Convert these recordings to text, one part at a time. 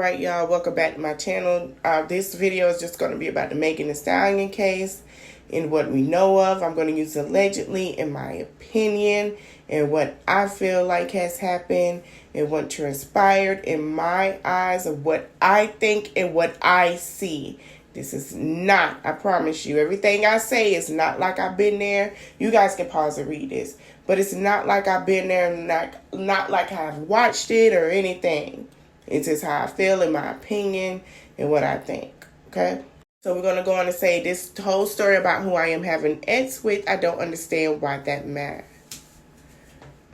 Alright y'all, welcome back to my channel. This video is just going to be about the Megan Thee Stallion case and what we know of. I'm going to use allegedly in my opinion and what I feel like has happened and what transpired in my eyes of what I think and what I see. This is not, I promise you, everything I say is not like I've been there. You guys can pause and read this. But it's not like I've been there, not like I've watched it or anything. It's just how I feel in my opinion and what I think, okay? So we're going to go on and say this whole story about who I am having ex with, I don't understand why that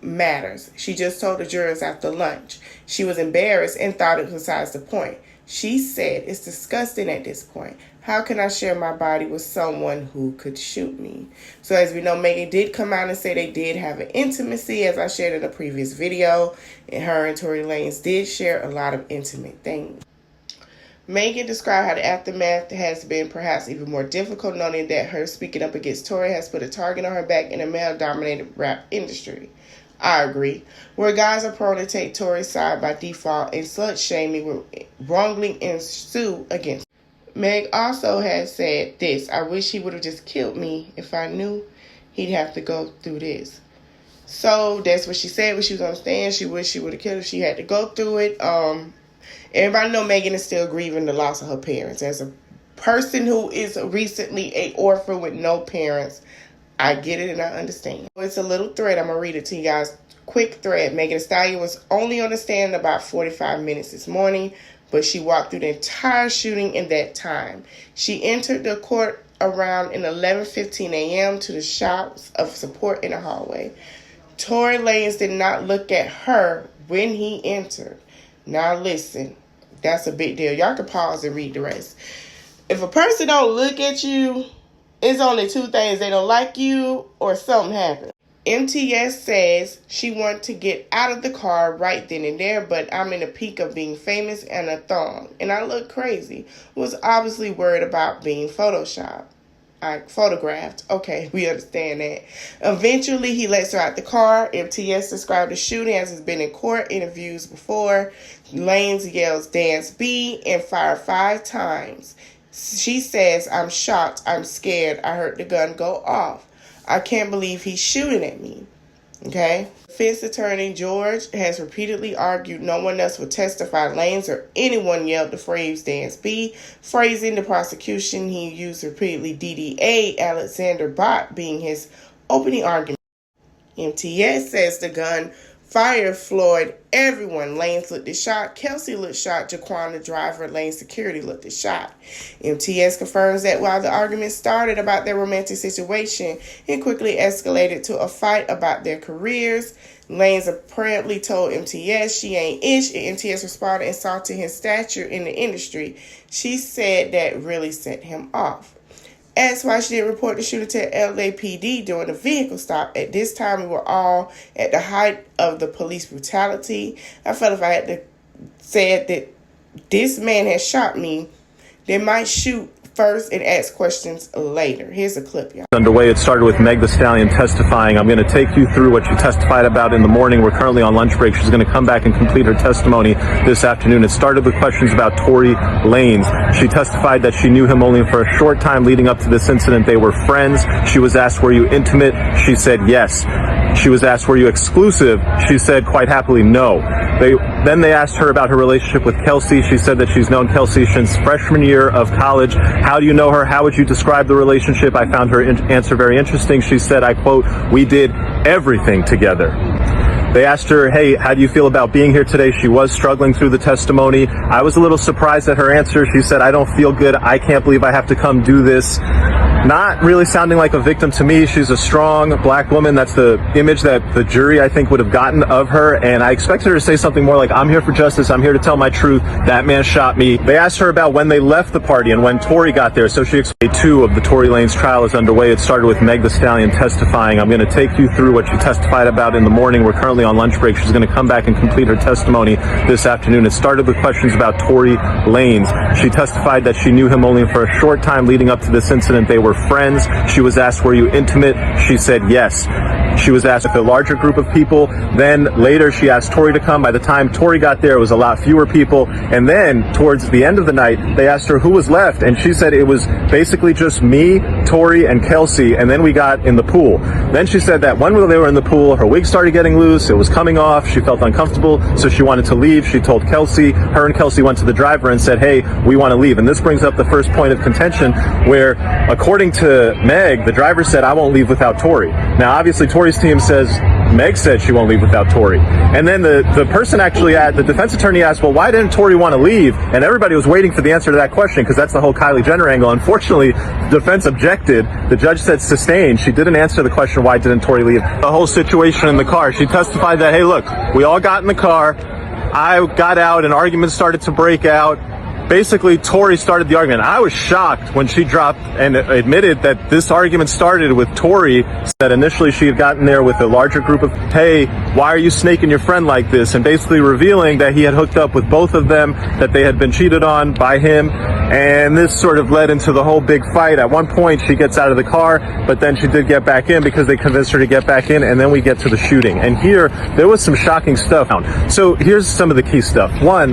matters. She just told the jurors after lunch. She was embarrassed and thought it was besides the point. She said, it's disgusting at this point. How can I share my body with someone who could shoot me? So as we know, Megan did come out and say they did have an intimacy, as I shared in a previous video. And her and Tory Lanez did share a lot of intimate things. Megan described how the aftermath has been perhaps even more difficult, noting that her speaking up against Tory has put a target on her back in a male-dominated rap industry. I agree. Where guys are prone to take Tory's side by default and slut-shaming will wrongly ensue against her. Meg also has said this, I wish he would have just killed me if I knew he'd have to go through this. So that's what she said when she was on the stand. She wished she would have killed if she had to go through it. Everybody know Megan is still grieving the loss of her parents. As a person who is recently an orphan with no parents, I get it and I understand. It's a little thread. I'm going to read it to you guys. Quick thread. Megan Thee Stallion was only on the stand about 45 minutes this morning, but she walked through the entire shooting in that time. She entered the court around 11:15 a.m. to the shouts of support in the hallway. Tory Lanez did not look at her when he entered. Now listen, that's a big deal. Y'all can pause and read the rest. If a person don't look at you, it's only two things. They don't like you or something happened. MTS says she wanted to get out of the car right then and there, but I'm in the peak of being famous and a thong, and I look crazy. Was obviously worried about being photographed. Okay, we understand that. Eventually, he lets her out the car. MTS described the shooting as has been in court interviews before. Lanez yells, "Dance B," and fired 5 times. She says, I'm shocked, I'm scared, I heard the gun go off. I can't believe he's shooting at me. Okay? Defense attorney George has repeatedly argued no one else would testify. Lanez or anyone yelled the phrase "Dance B." Phrasing the prosecution, he used repeatedly DDA, Alexander Bott being his opening argument. MTS says the gun fired Floyd, everyone. Lanez looked at shot. Kelsey looked shot. Jaquan, the driver, Lanez security looked at shot. MTS confirms that while the argument started about their romantic situation, it quickly escalated to a fight about their careers. Lanez apparently told MTS she ain't ish, and MTS responded insulting his stature in the industry. She said that really set him off. Asked why she didn't report the shooter to LAPD during the vehicle stop. At this time, we were all at the height of the police brutality. I felt if I had to say that this man has shot me, they might shoot first and ask questions later. Here's a clip, y'all. Underway. It started with Meg Thee Stallion testifying. I'm going to take you through what she testified about in the morning. We're currently on lunch break. She's going to come back and complete her testimony this afternoon. It started with questions about Tory Lanez. She testified that she knew him only for a short time leading up to this incident. They were friends. She was asked, were you intimate? She said yes. She was asked, were you exclusive? She said quite happily no. Then they asked her about her relationship with Kelsey. She said that she's known Kelsey since freshman year of college. How do you know her? How would you describe the relationship? I found her answer very interesting. She said, I quote, we did everything together. They asked her, hey, how do you feel about being here today? She was struggling through the testimony. I was a little surprised at her answer. She said, I don't feel good. I can't believe I have to come do this. Not really sounding like a victim to me. She's a strong black woman. That's the image that the jury, I think, would have gotten of her. And I expected her to say something more like, I'm here for justice. I'm here to tell my truth. That man shot me. They asked her about when they left the party and when Tory got there. So she explained 2 of the Tory Lanez trial is underway. It started with Meg Thee Stallion testifying. I'm going to take you through what she testified about in the morning. We're currently on lunch break. She's going to come back and complete her testimony this afternoon. It started with questions about Tory Lanez. She testified that she knew him only for a short time leading up to this incident. They were friends. She was asked, were you intimate? She said yes. She was asked if a larger group of people. Then later she asked Tori to come. By the time Tori got there, it was a lot fewer people. And then towards the end of the night, they asked her who was left. And she said it was basically just me, Tori, and Kelsey. And then we got in the pool. Then she said that when they were in the pool, her wig started getting loose. It was coming off. She felt uncomfortable, so she wanted to leave. She told Kelsey. Her and Kelsey went to the driver and said, hey, we want to leave. And this brings up the first point of contention where, according to Meg, the driver said, I won't leave without Tori. Now, obviously, Tori's team says Meg said she won't leave without Tori. And then the person actually, the defense attorney asked, well, why didn't Tori want to leave? And everybody was waiting for the answer to that question because that's the whole Kylie Jenner angle. Unfortunately, the defense objected. The judge said sustained. She didn't answer the question, why didn't Tori leave? The whole situation in the car. She testified that, hey, look, we all got in the car. I got out, an argument started to break out. Basically, Tori started the argument. I was shocked when she dropped and admitted that this argument started with Tori, that initially she had gotten there with a larger group of, hey, why are you snaking your friend like this? And basically revealing that he had hooked up with both of them, that they had been cheated on by him. And this sort of led into the whole big fight. At one point, she gets out of the car, but then she did get back in because they convinced her to get back in, and then we get to the shooting. And here, there was some shocking stuff. So here's some of the key stuff. One,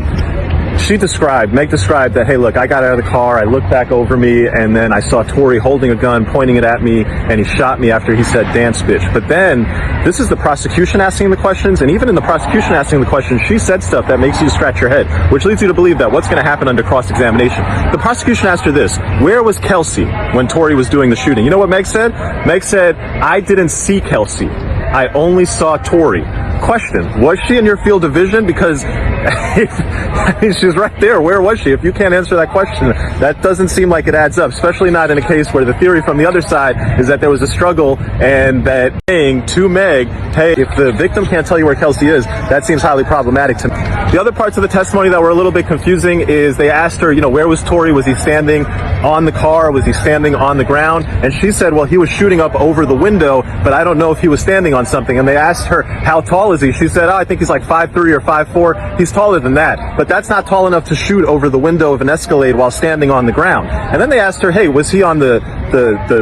Meg described that, hey, look, I got out of the car, I looked back over me, and then I saw Tori holding a gun, pointing it at me, and he shot me after he said, dance, bitch. But then, this is the prosecution asking the questions, and even in the prosecution asking the questions, she said stuff that makes you scratch your head, which leads you to believe that what's going to happen under cross-examination. The prosecution asked her this, where was Kelsey when Tori was doing the shooting? You know what Meg said? Meg said, I didn't see Kelsey. I only saw Tori. Question, was she in your field of vision? Because I mean, she's right there. Where was she? If you can't answer that question, that doesn't seem like it adds up, especially not in a case where the theory from the other side is that there was a struggle and that saying to Meg, hey, if the victim can't tell you where Kelsey is, that seems highly problematic to me. The other parts of the testimony that were a little bit confusing is they asked her, where was Tori? Was he standing on the car? Was he standing on the ground? And she said, well, he was shooting up over the window, but I don't know if he was standing on something. And they asked her, how tall is he? She said, I think he's like 5'3" or 5'4". He's taller than that, but that's not tall enough to shoot over the window of an Escalade while standing on the ground. And then they asked her, hey, was he on the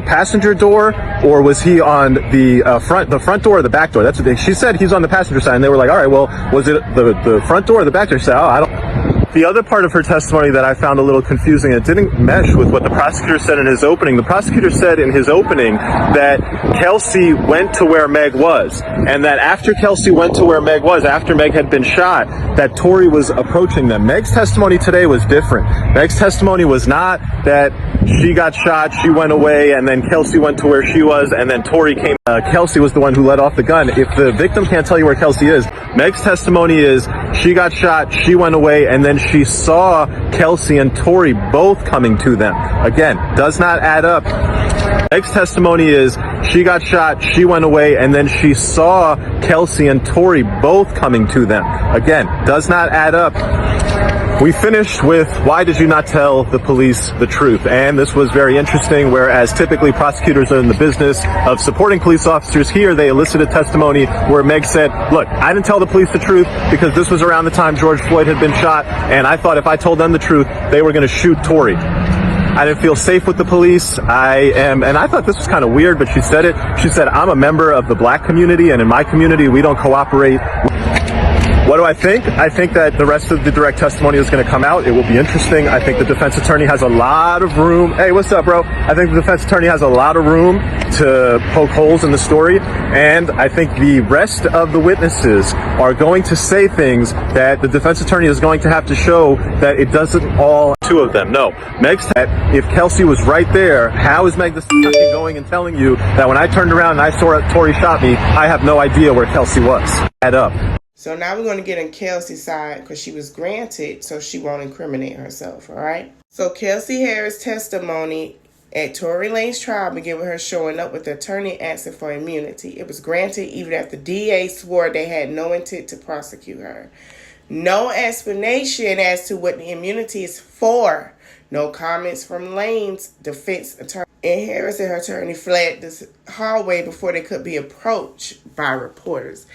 passenger door, or was he on the front door or the back door? That's what she said. He's on the passenger side. And they were like, all right, well, was it the front door or the back door? She said, I don't. The other part of her testimony that I found a little confusing, it didn't mesh with what the prosecutor said in his opening. The prosecutor said in his opening that Kelsey went to where Meg was, and that after Kelsey went to where Meg was, after Meg had been shot, that Tori was approaching them. Meg's testimony today was different. Meg's testimony was not that she got shot, she went away, and then Kelsey went to where she was, and then Tori came. Kelsey was the one who let off the gun. If the victim can't tell you where Kelsey is, Meg's testimony is she got shot, she went away, and then she saw Kelsey and Tori both coming to them. Again, does not add up. Meg's testimony is she got shot, she went away, and then she saw Kelsey and Tori both coming to them. Again, does not add up. We finished with, why did you not tell the police the truth? And this was very interesting, whereas typically prosecutors are in the business of supporting police officers. Here, they elicited testimony where Meg said, look, I didn't tell the police the truth because this was around the time George Floyd had been shot, and I thought if I told them the truth, they were going to shoot Tori. I didn't feel safe with the police. And I thought this was kind of weird, but she said it. She said, I'm a member of the black community, and in my community, we don't cooperate. What do I think? I think that the rest of the direct testimony is going to come out. It will be interesting. I think the defense attorney has a lot of room. Hey, what's up, bro? I think the defense attorney has a lot of room to poke holes in the story. And I think the rest of the witnesses are going to say things that the defense attorney is going to have to show that it doesn't all two of them. No. Meg's that if Kelsey was right there, how is Meg the attorney going and telling you that when I turned around and I saw Tori shot me, I have no idea where Kelsey was? Add up. So now we're going to get on Kelsey's side because she was granted, so she won't incriminate herself, all right? So Kelsey Harris' testimony at Tory Lane's trial began with her showing up with the attorney asking for immunity. It was granted even after the DA swore they had no intent to prosecute her. No explanation as to what the immunity is for. No comments from Lane's defense attorney. And Harris and her attorney fled this hallway before they could be approached by reporters.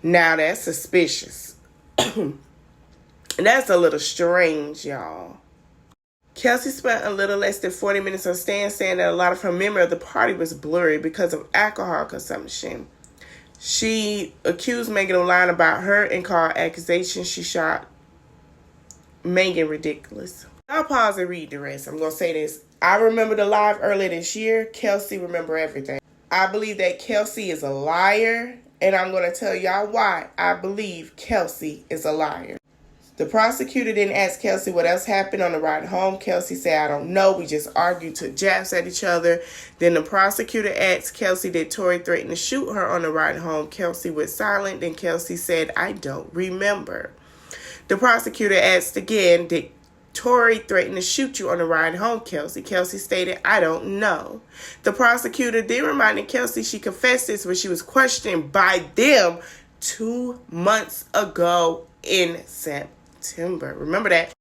Now that's suspicious. And that's a little strange, y'all. Kelsey spent a little less than 40 minutes on stand saying that a lot of her memory of the party was blurry because of alcohol consumption. She accused Megan of lying about her and called accusations she shot Megan ridiculous. I'll pause and read the rest. I'm going to say this. I remember the live earlier this year. Kelsey remember everything. I believe that Kelsey is a liar, and I'm going to tell y'all why I believe Kelsey is a liar. The prosecutor didn't ask Kelsey what else happened on the ride home. Kelsey said, I don't know. We just argued, took jabs at each other. Then the prosecutor asked Kelsey, did Tory threaten to shoot her on the ride home? Kelsey went silent. Then Kelsey said, I don't remember. The prosecutor asked again, did Tory threatened to shoot you on the ride home, Kelsey? Kelsey stated, I don't know. The prosecutor then reminded Kelsey she confessed this when she was questioned by them 2 months ago in September. Remember that.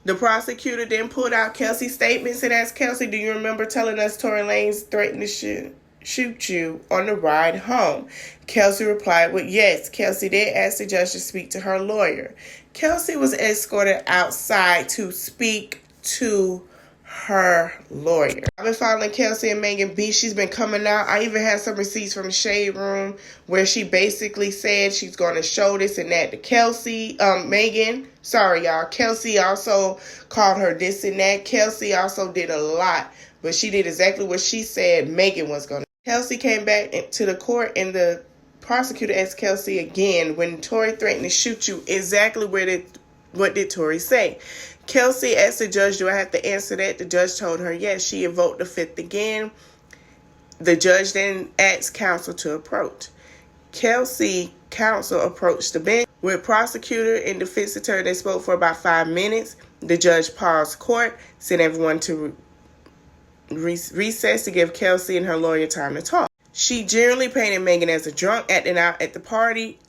The prosecutor then pulled out Kelsey's statements and asked Kelsey, do you remember telling us Tory Lanez threatened to shoot you on the ride home? Kelsey replied with yes. Kelsey did ask the judge to speak to her lawyer. Kelsey was escorted outside to speak to her lawyer. I've been following Kelsey and Megan B. She's been coming out. I even had some receipts from the Shade Room where she basically said she's going to show this and that to Kelsey. Megan, sorry y'all. Kelsey also called her this and that. Kelsey also did a lot, but she did exactly what she said Megan was going to. Kelsey came back to the court and the prosecutor asked Kelsey again, when Tory threatened to shoot you, exactly what did Tory say? Kelsey asked the judge, do I have to answer that? The judge told her yes. She invoked the fifth again. The judge then asked counsel to approach. Kelsey counsel approached the bench. With prosecutor and defense attorney, they spoke for about 5 minutes. The judge paused court, sent everyone to recess to give Kelsey and her lawyer time to talk. She generally painted Megan as a drunk, acting out at the party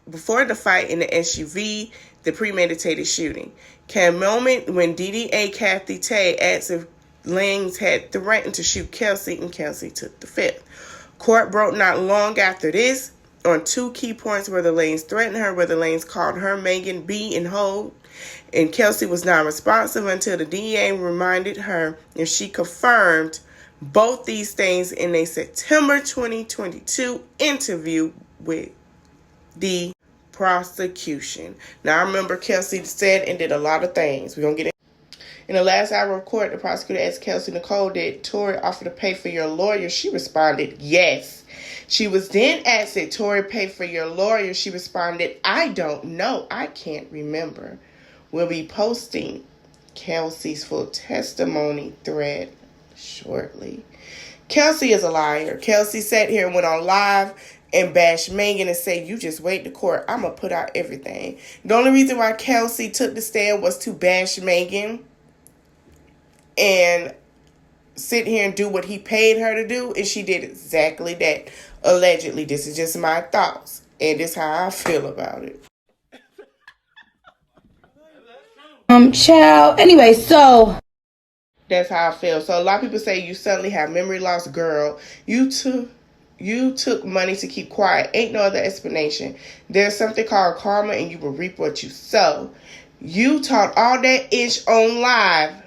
before the fight in the SUV, the premeditated shooting. Came a moment when DDA Kathy Tay asked if Lanez had threatened to shoot Kelsey, and Kelsey took the fifth. Court broke not long after this on 2 key points where the Lanez threatened her, where the Lanez called her Megan B and hold, and Kelsey was non-responsive until the DA reminded her, and she confirmed both these things in a September 2022 interview with the prosecution. Now, I remember Kelsey said and did a lot of things. We're going to get it. In the last hour of court, the prosecutor asked Kelsey Nicole, did Tory offer to pay for your lawyer? She responded, yes. She was then asked, did Tory pay for your lawyer? She responded, I don't know. I can't remember. We'll be posting Kelsey's full testimony thread shortly. Kelsey is a liar. Kelsey sat here and went on live and bashed Megan and said, you just wait to court. I'm going to put out everything. The only reason why Kelsey took the stand was to bash Megan and sit here and do what he paid her to do, and she did exactly that. Allegedly. This is just my thoughts, and this is how I feel about it. Child. Anyway, so that's how I feel. So a lot of people say you suddenly have memory loss, girl. You took money to keep quiet. Ain't no other explanation. There's something called karma, and you will reap what you sow. You taught all that ish on live.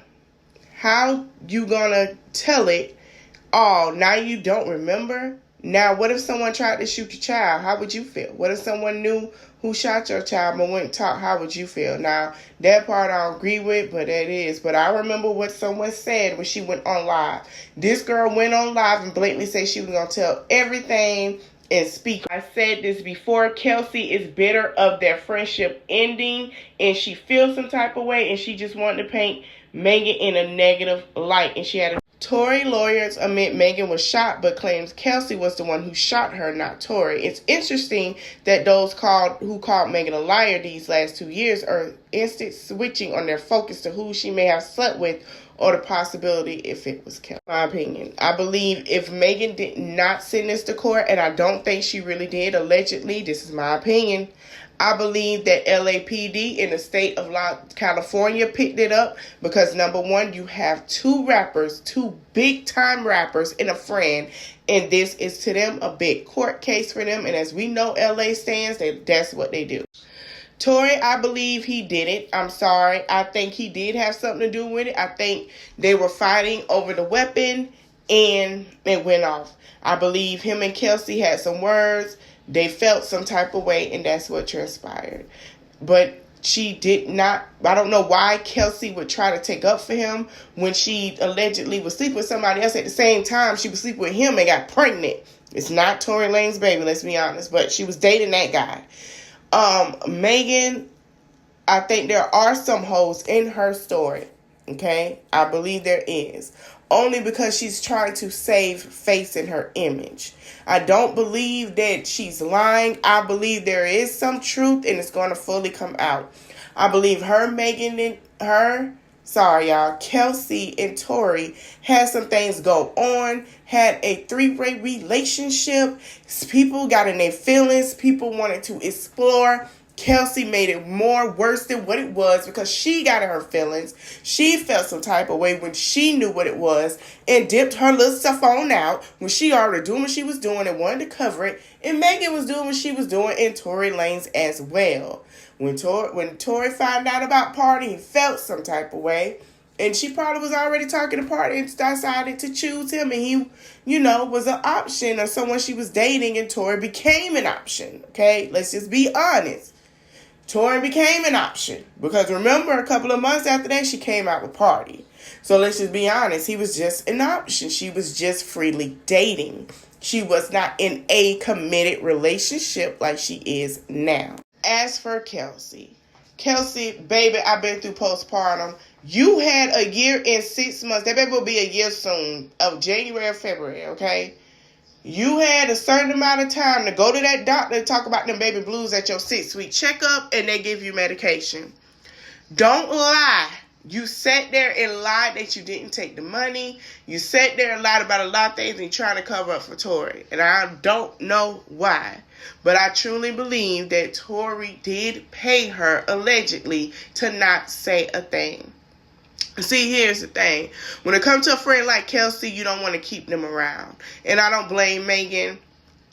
How you gonna tell it all? Now you don't remember? Now, what if someone tried to shoot your child? How would you feel? What if someone knew who shot your child but went and talked? How would you feel? Now, that part I don't agree with, but it is. But I remember what someone said when she went on live. This girl went on live and blatantly said she was going to tell everything and speak. I said this before. Kelsey is bitter of their friendship ending, and she feels some type of way, and she just wanted to paint Megan in a negative light, and she had a Tory lawyers admit Megan was shot, but claims Kelsey was the one who shot her, not Tory. It's interesting that those who called Megan a liar these last 2 years are instant switching on their focus to who she may have slept with or the possibility if it was Kelsey. My opinion. I believe if Megan did not send this to court, and I don't think she really did, allegedly, this is my opinion, I believe that LAPD in the state of California picked it up because, number one, you have 2 rappers, 2 big-time rappers and a friend, and this is to them a big court case for them, and as we know LA stands, that's what they do. Tory, I believe he did it. I'm sorry. I think he did have something to do with it. I think they were fighting over the weapon and it went off. I believe him and Kelsey had some words. They felt some type of way and that's what transpired. But she did not, I don't know why Kelsey would try to take up for him when she allegedly was sleeping with somebody else at the same time. She was sleeping with him and got pregnant. It's not Tory Lanez baby, let's be honest, but she was dating that guy. Megan, I think there are some holes in her story. Okay? I believe there is. Only because she's trying to save face in her image. I don't believe that she's lying. I believe there is some truth and it's going to fully come out. I believe Kelsey and Tory had some things go on, had a three-way relationship. People got in their feelings. People wanted to explore. Kelsey made it more worse than what it was because she got in her feelings. She felt some type of way when she knew what it was and dipped her little stuff on out when she already doing what she was doing and wanted to cover it. And Megan was doing what she was doing in Tory Lanez as well. When Tory found out about Party, he felt some type of way. And she probably was already talking to Party and decided to choose him. And he, was an option or someone she was dating and Tory became an option. Okay, let's just be honest. Tory became an option. Because remember, a couple of months after that, she came out with Party. So let's just be honest. He was just an option. She was just freely dating. She was not in a committed relationship like she is now. As for Kelsey, baby, I've been through postpartum. You had a year and 6 months. That baby will be a year soon, of January or February, okay? You had a certain amount of time to go to that doctor and talk about them baby blues at your 6-week checkup, and they give you medication. Don't lie. You sat there and lied that you didn't take the money. You sat there and lied about a lot of things and you're trying to cover up for Tory. And I don't know why. But I truly believe that Tory did pay her, allegedly, to not say a thing. See, here's the thing. When it comes to a friend like Kelsey, you don't want to keep them around. And I don't blame Megan.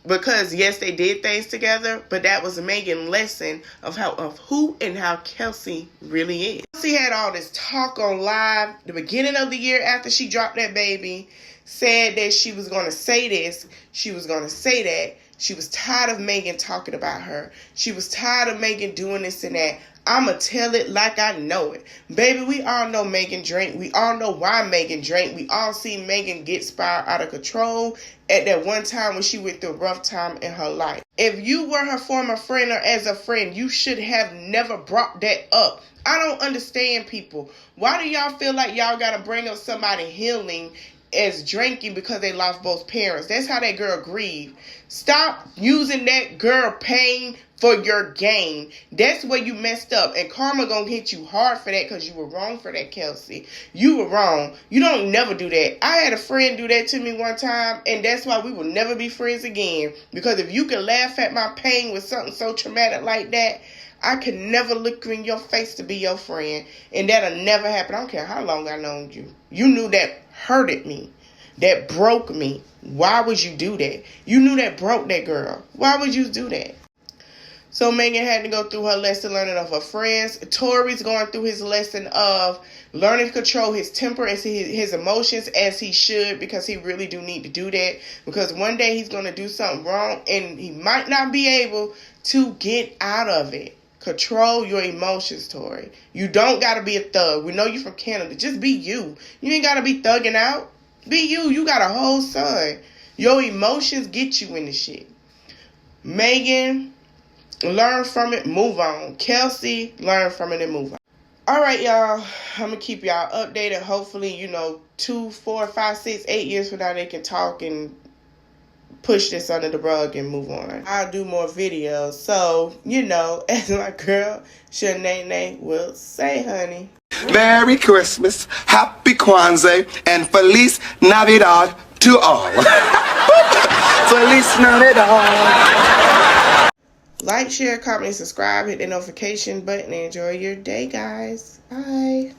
Because, yes, they did things together, but that was a Megan lesson of who and how Kelsey really is. Kelsey had all this talk on live the beginning of the year after she dropped that baby, said that she was going to say this, she was going to say that. She was tired of Megan talking about her. She was tired of Megan doing this and that. I'ma tell it like I know it. Baby, we all know Megan drank. We all know why Megan drank. We all see Megan get spiraled out of control at that one time when she went through a rough time in her life. If you were her former friend or as a friend, you should have never brought that up. I don't understand people. Why do y'all feel like y'all gotta bring up somebody healing as drinking because they lost both parents? That's how that girl grieved. Stop using that girl pain for your gain. That's where you messed up. And karma gonna hit you hard for that because you were wrong for that, Kelsey. You were wrong. You don't never do that. I had a friend do that to me one time, and that's why we will never be friends again. Because if you can laugh at my pain with something so traumatic like that, I can never look you in your face to be your friend. And that'll never happen. I don't care how long I known you. You knew that hurted me. That broke me. Why would you do that? You knew that broke that girl. Why would you do that? So Megan had to go through her lesson learning of her friends. Tory's going through his lesson of learning to control his temper and his emotions as he should, because he really do need to do that. Because one day he's going to do something wrong and he might not be able to get out of it. Control your emotions, Tory. You don't got to be a thug. We know you from Canada. Just be you. You ain't got to be thugging out. Be you. You got a whole son. Your emotions get you in the shit. Megan, learn from it, move on. Kelsey, learn from it and move on. All right, y'all. I'm going to keep y'all updated. Hopefully, 2, 4, 5, 6, 8 years from now, they can talk and push this under the rug and move on. I'll do more videos. So, as my girl, Shanae will say, honey. Merry Christmas, Happy Kwanzaa, and Feliz Navidad to all. Feliz Navidad. Like, share, comment, and subscribe. Hit the notification button and enjoy your day, guys. Bye.